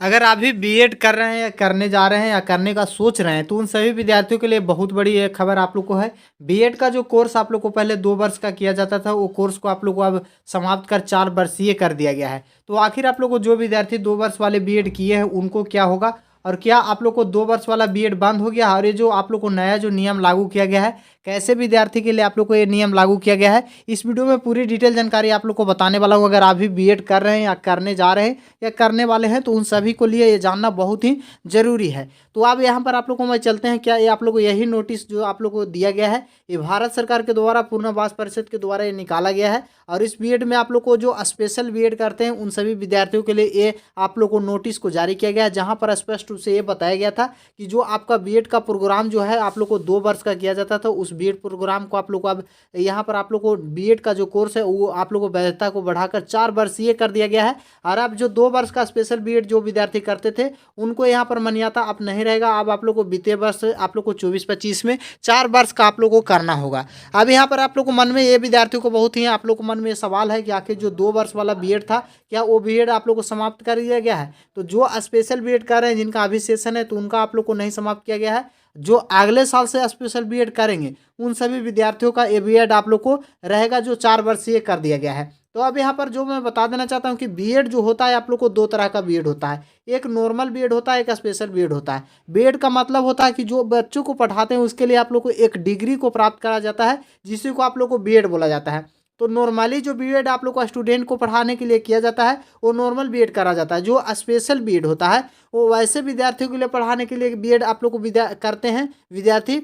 अगर आप भी बीएड कर रहे हैं या करने जा रहे हैं या करने का सोच रहे हैं तो उन सभी विद्यार्थियों के लिए बहुत बड़ी ये खबर आप लोग को है। बीएड का जो कोर्स आप लोग को पहले 2 वर्ष का किया जाता था, वो कोर्स को आप लोग को अब समाप्त कर 4 वर्षीय कर दिया गया है। तो आखिर आप लोग को जो विद्यार्थी 2 वर्ष वाले बीएड किए हैं उनको क्या होगा, और क्या आप लोग को 2 वर्ष वाला बीएड बंद हो गया, और ये जो आप लोग को नया जो नियम लागू किया गया है, कैसे विद्यार्थी के लिए आप लोग को ये नियम लागू किया गया है, इस वीडियो में पूरी डिटेल जानकारी आप लोग को बताने वाला हूँ। अगर आप भी बीएड कर रहे हैं या करने जा रहे हैं या करने वाले हैं तो उन सभी को लिए ये जानना बहुत ही जरूरी है। तो अब यहाँ पर आप लोग को मैं चलते हैं, क्या ये आप लोग को यही नोटिस जो आप लोग को दिया गया है, ये भारत सरकार के द्वारा पूर्णवास परिषद के द्वारा ये निकाला गया है। और इस बीएड में आप लोग को जो स्पेशल बीएड करते हैं उन सभी विद्यार्थियों के लिए ये आप लोग को नोटिस को जारी किया गया है, जहाँ पर स्पष्ट रूप से ये बताया गया था कि जो आपका बीएड का प्रोग्राम जो है आप लोग को 2 वर्ष का किया जाता था, उस बीएड प्रोग्राम को आप लोग को अब यहाँ पर आप लोग को बीएड का जो कोर्स है वो आप लोग को वैधता को बढ़ाकर 4 वर्षीय कर दिया गया है। और अब जो 2 वर्ष का स्पेशल बीएड जो विद्यार्थी करते थे उनको यहाँ पर मान्यता अब नहीं रहेगा। अब आप लोग को बीते वर्ष आप लोग को 24-25 में 4 वर्ष का आप लोग को करना होगा। अब यहाँ पर आप लोग को मन में ये विद्यार्थियों को बहुत ही आप लोग को मन में सवाल है कि आखिर जो 2 वर्ष वाला बीएड था क्या वो बीएड आप लोग को समाप्त कर दिया गया है। तो जो स्पेशल बीएड कर रहे हैं जिनका अभी सेशन है तो उनका आप लोग को नहीं समाप्त किया गया है। जो अगले साल से स्पेशल बीएड करेंगे उन सभी विद्यार्थियों का ये बीएड आप लोग को रहेगा, जो 4 वर्षीय कर दिया गया है। तो अब यहाँ पर जो मैं बता देना चाहता हूँ कि बीएड जो होता है आप लोग को 2 तरह का बीएड होता है, एक नॉर्मल बीएड होता है, एक स्पेशल बीएड होता है। बीएड का मतलब होता है कि जो बच्चों को पढ़ाते हैं उसके लिए आप लोग को एक डिग्री को प्राप्त करा जाता है, जिसी को आप लोग को बीएड बोला जाता है। तो नॉर्मली जो बीएड आप लोग को स्टूडेंट को पढ़ाने के लिए किया जाता है वो नॉर्मल बीएड करा जाता है। जो स्पेशल बीएड होता है वो वैसे विद्यार्थियों के लिए पढ़ाने के लिए बीएड आप लोग को करते हैं विद्यार्थी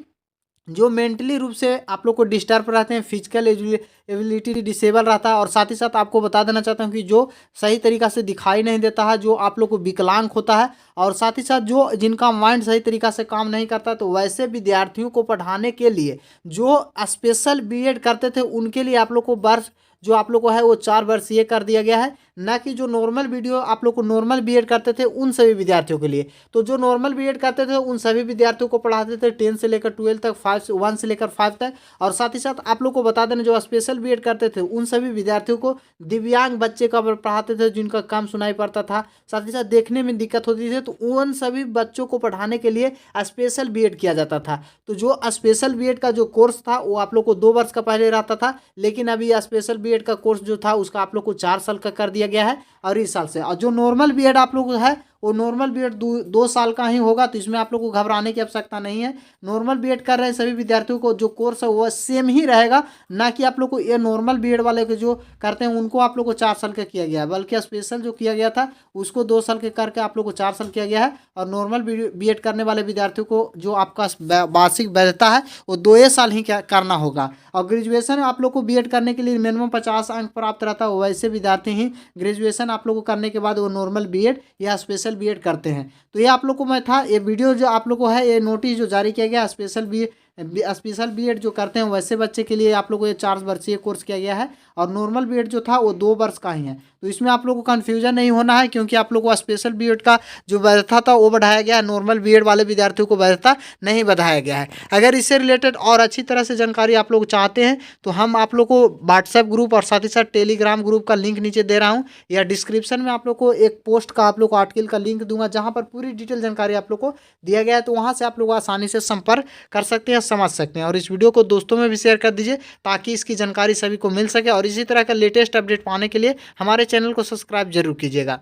जो मेंटली रूप से आप लोग को डिस्टर्ब रहते हैं, फिजिकल एबिलिटी डिसेबल रहता है। और साथ ही साथ आपको बता देना चाहता हूँ कि जो सही तरीक़ा से दिखाई नहीं देता है, जो आप लोग को विकलांग होता है, और साथ ही साथ जो जिनका माइंड सही तरीक़ा से काम नहीं करता, तो वैसे विद्यार्थियों को पढ़ाने के लिए जो स्पेशल बीएड करते थे उनके लिए आप लोग को वर्ष जो आप लोग को है वो 4 वर्षीय कर दिया गया है, ना कि जो नॉर्मल वीडियो आप लोग को नॉर्मल बीएड करते थे उन सभी विद्यार्थियों के लिए। तो जो नॉर्मल बीएड करते थे उन सभी विद्यार्थियों को पढ़ाते थे 10 से लेकर 12 तक, 1 से लेकर 5 तक। और साथ ही साथ आप लोग को बता देना जो स्पेशल बीएड करते थे उन सभी विद्यार्थियों को दिव्यांग बच्चे का पढ़ाते थे, जिनका कम सुनाई पड़ता था, साथ ही साथ देखने में दिक्कत होती थी, तो उन सभी बच्चों को पढ़ाने के लिए स्पेशल बीएड किया जाता था। तो जो स्पेशल बीएड का जो कोर्स था वो आप लोग को 2 वर्ष का पहले रहता था, लेकिन अभी स्पेशल बीएड का कोर्स जो था उसका आप लोग को 4 साल का कर दिया गया है और इस साल से। और जो नॉर्मल बीएड आप लोग है वो नॉर्मल बीएड 2 साल का ही होगा, तो इसमें आप लोग को घबराने की आवश्यकता नहीं है। नॉर्मल बीएड कर रहे हैं सभी विद्यार्थियों को जो कोर्स है वो सेम ही रहेगा, ना कि आप लोग को ये नॉर्मल बीएड वाले के जो करते हैं उनको आप लोग को 4 साल का किया गया है, बल्कि स्पेशल जो किया गया था उसको 2 साल के करके आप लोग को 4 साल किया गया है। और नॉर्मल बीएड करने वाले विद्यार्थियों को जो आपका वार्षिक वैधता है वो 2 साल ही करना होगा। और ग्रेजुएशन आप लोग को बीएड करने के लिए मिनिमम 50 अंक प्राप्त रहता है, वैसे विद्यार्थी ही ग्रेजुएशन आप लोग को करने के बाद वो नॉर्मल बीएड या स्पेशल बीएड करते हैं। तो ये आप लोग को मैं था ये वीडियो जो आप लोग को है ये नोटिस जो जारी किया गया स्पेशल बीएड जो करते हैं वैसे बच्चे के लिए आप लोग को ये 4 वर्षीय कोर्स किया गया है, और नॉर्मल बीएड जो था वो 2 वर्ष का ही है। तो इसमें आप लोग को कन्फ्यूजन नहीं होना है, क्योंकि आप लोग को स्पेशल बीएड का जो वैधता था वो बढ़ाया गया है, नॉर्मल बीएड वाले विद्यार्थियों को वैधता नहीं बढ़ाया गया है। अगर इससे रिलेटेड और अच्छी तरह से जानकारी आप लोग चाहते हैं तो हम आप लोग को व्हाट्सएप ग्रुप और साथ ही साथ टेलीग्राम ग्रुप का लिंक नीचे दे रहा हूँ, या डिस्क्रिप्शन में आप लोग को एक पोस्ट का आप लोग को आर्टिकल का लिंक दूंगा, जहाँ पर पूरी डिटेल जानकारी आप लोग को दिया गया है। तो वहाँ से आप लोग आसानी से संपर्क कर सकते हैं, समझ सकते हैं। और इस वीडियो को दोस्तों में भी शेयर कर दीजिए ताकि इसकी जानकारी सभी को मिल सके। और इसी तरह का लेटेस्ट अपडेट पाने के लिए हमारे चैनल को सब्सक्राइब जरूर कीजिएगा।